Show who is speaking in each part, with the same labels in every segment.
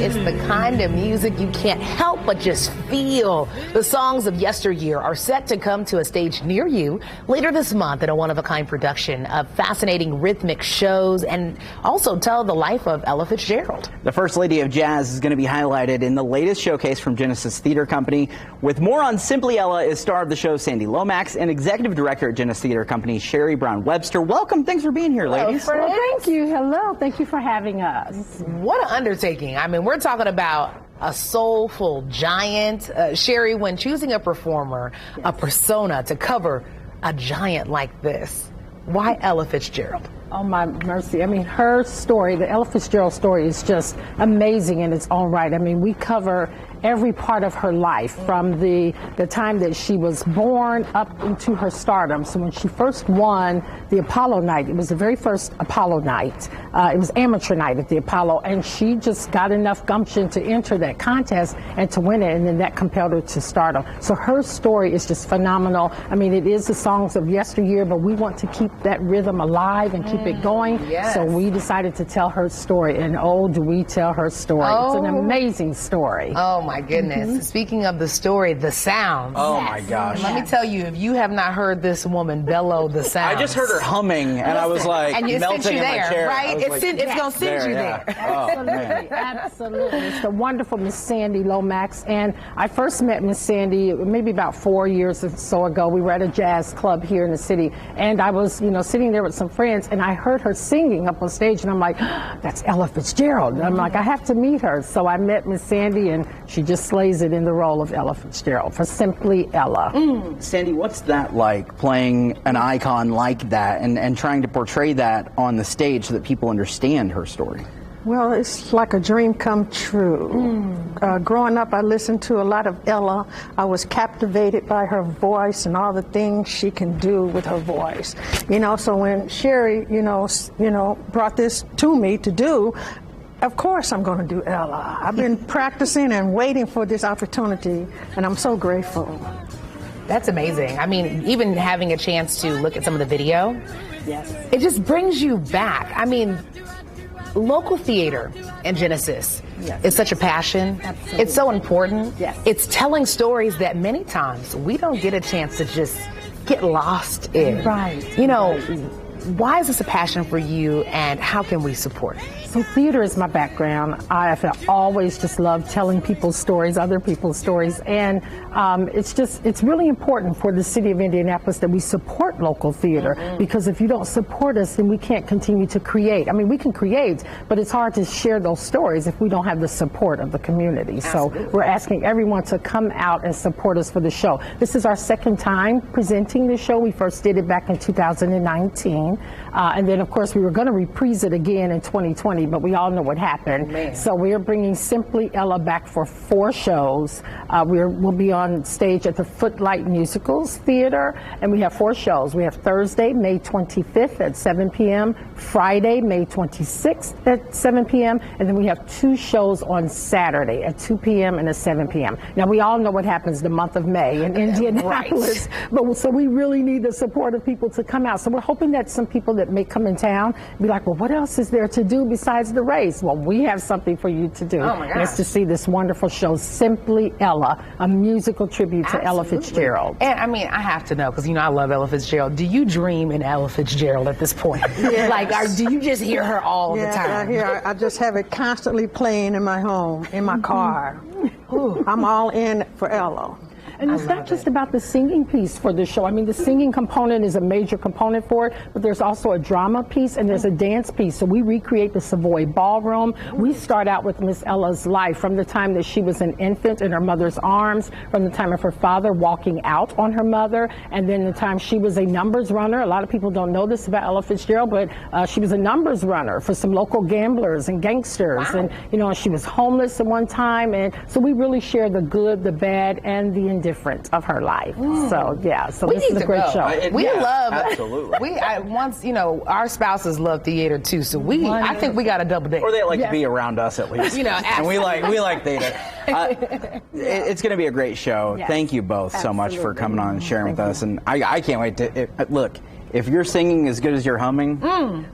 Speaker 1: It's the kind of music you can't help but just feel. The songs of yesteryear are set to come to a stage near you later this month in a one-of-a-kind production of fascinating rhythmic shows and also tell the life of Ella Fitzgerald.
Speaker 2: The First Lady of Jazz is going to be highlighted in the latest showcase from Genesis Theater Company. With more on Simply Ella is star of the show Sandy Lomax and Executive Director at Genesis Theater Company Sherry Brown Webster. Welcome. Thanks for being here, ladies.
Speaker 3: Well, thank you. Hello. Thank you for having us.
Speaker 1: What an undertaking. I mean, we're talking about a soulful giant. Sherry, when choosing a performer, a persona to cover a giant like this, why Ella Fitzgerald?
Speaker 3: Oh, my mercy. I mean, her story, the Ella Fitzgerald story, is just amazing in its own right. I mean, we cover every part of her life from the time that she was born up into her stardom. So when she first won the Apollo night, it was the very first Apollo night. It was amateur night at the Apollo, and she just got enough gumption to enter that contest and to win it, and then that compelled her to stardom. So her story is just phenomenal. I mean, it is the songs of yesteryear, but we want to keep that rhythm alive and keep it going.
Speaker 1: Yes.
Speaker 3: So we decided to tell her story, and oh, do we tell her story. It's an amazing story.
Speaker 1: Oh my goodness. Speaking of the story, the sounds.
Speaker 2: Oh my gosh.
Speaker 1: Let me tell you, if you have not heard this woman bellow the sounds.
Speaker 2: I just heard her humming, and I was like
Speaker 1: and it
Speaker 2: melting
Speaker 1: sent you
Speaker 2: in my
Speaker 1: there,
Speaker 2: chair.
Speaker 1: right? It's going to send you there.
Speaker 3: Absolutely, absolutely. It's the wonderful Miss Sandy Lomax, and I first met Miss Sandy maybe about 4 years or so ago. We were at a jazz club here in the city, and I was, sitting there with some friends, and I heard her singing up on stage, and I'm like, that's Ella Fitzgerald. And I'm like, I have to meet her. So I met Miss Sandy, and she just slays it in the role of Ella Fitzgerald for Simply Ella.
Speaker 2: Sandy, what's that like, playing an icon like that and trying to portray that on the stage so that people understand her story?
Speaker 4: Well, it's like a dream come true. Growing up, I listened to a lot of Ella. I was captivated by her voice and all the things she can do with her voice. So when Sherry, brought this to me to do, of course I'm going to do Ella. I've been practicing and waiting for this opportunity, and I'm so grateful.
Speaker 1: That's amazing. I mean, even having a chance to look at some of the video,
Speaker 3: Yes.
Speaker 1: it just brings you back. I mean, local theater in Genesis is such a passion.
Speaker 3: Absolutely.
Speaker 1: It's so important.
Speaker 3: Yes.
Speaker 1: It's telling stories that many times we don't get a chance to just get lost in.
Speaker 3: Right.
Speaker 1: Why is this a passion for you, and how can we support it?
Speaker 3: So theater is my background. I have always just loved telling people's stories, other people's stories, and it's really important for the city of Indianapolis that we support local theater, because if you don't support us, then we can't continue to create. I mean, we can create, but it's hard to share those stories if we don't have the support of the community.
Speaker 1: Absolutely.
Speaker 3: So we're asking everyone to come out and support us for the show. This is our second time presenting the show. We first did it back in 2019, and then of course we were going to reprise it again in 2020. But we all know what happened.
Speaker 1: Man.
Speaker 3: So we are bringing Simply Ella back for 4 shows. We'll be on stage at the Footlight Musicals Theater, and we have 4 shows. We have Thursday, May 25th at 7 p.m., Friday, May 26th at 7 p.m., and then we have 2 shows on Saturday at 2 p.m. and at 7 p.m. Now, we all know what happens the month of May in Indianapolis, but so we really need the support of people to come out. So we're hoping that some people that may come in town be like, well, what else is there to do besides the race? Well, we have something for you to do.
Speaker 1: Oh my gosh.
Speaker 3: And it's to see this wonderful show, Simply Ella, a musical tribute to Ella Fitzgerald.
Speaker 1: And I mean, I have to know, because I love Ella Fitzgerald. Do you dream in Ella Fitzgerald at this point?
Speaker 4: Yes.
Speaker 1: Do you just hear her all the time?
Speaker 4: I just have it constantly playing in my home, in my car. I'm all in for Ella.
Speaker 3: And it's not just about the singing piece for the show. I mean, the singing component is a major component for it, but there's also a drama piece and there's a dance piece. So we recreate the Savoy Ballroom. We start out with Miss Ella's life from the time that she was an infant in her mother's arms, from the time of her father walking out on her mother, and then the time she was a numbers runner. A lot of people don't know this about Ella Fitzgerald, but she was a numbers runner for some local gamblers and gangsters.
Speaker 1: Wow.
Speaker 3: And, she was homeless at one time. And so we really share the good, the bad, and the indifferent of her life. So this is a great show.
Speaker 2: Absolutely.
Speaker 4: Our spouses love theater too, so I think we got a double date.
Speaker 2: Or they like to be around us at least. And we like theater. It's going to be a great show.
Speaker 3: Yes.
Speaker 2: Thank you both so much for coming on and sharing with us. And I can't wait to look. if you're singing as good as you're humming.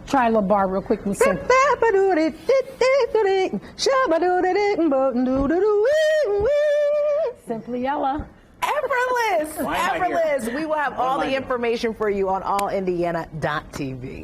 Speaker 3: Try a little bar real quick and sing. Simply Ella.
Speaker 1: Effortless.
Speaker 2: Why am I here?
Speaker 1: Effortless. We will have all
Speaker 2: am I
Speaker 1: the
Speaker 2: doing?
Speaker 1: information for you on allindiana.tv.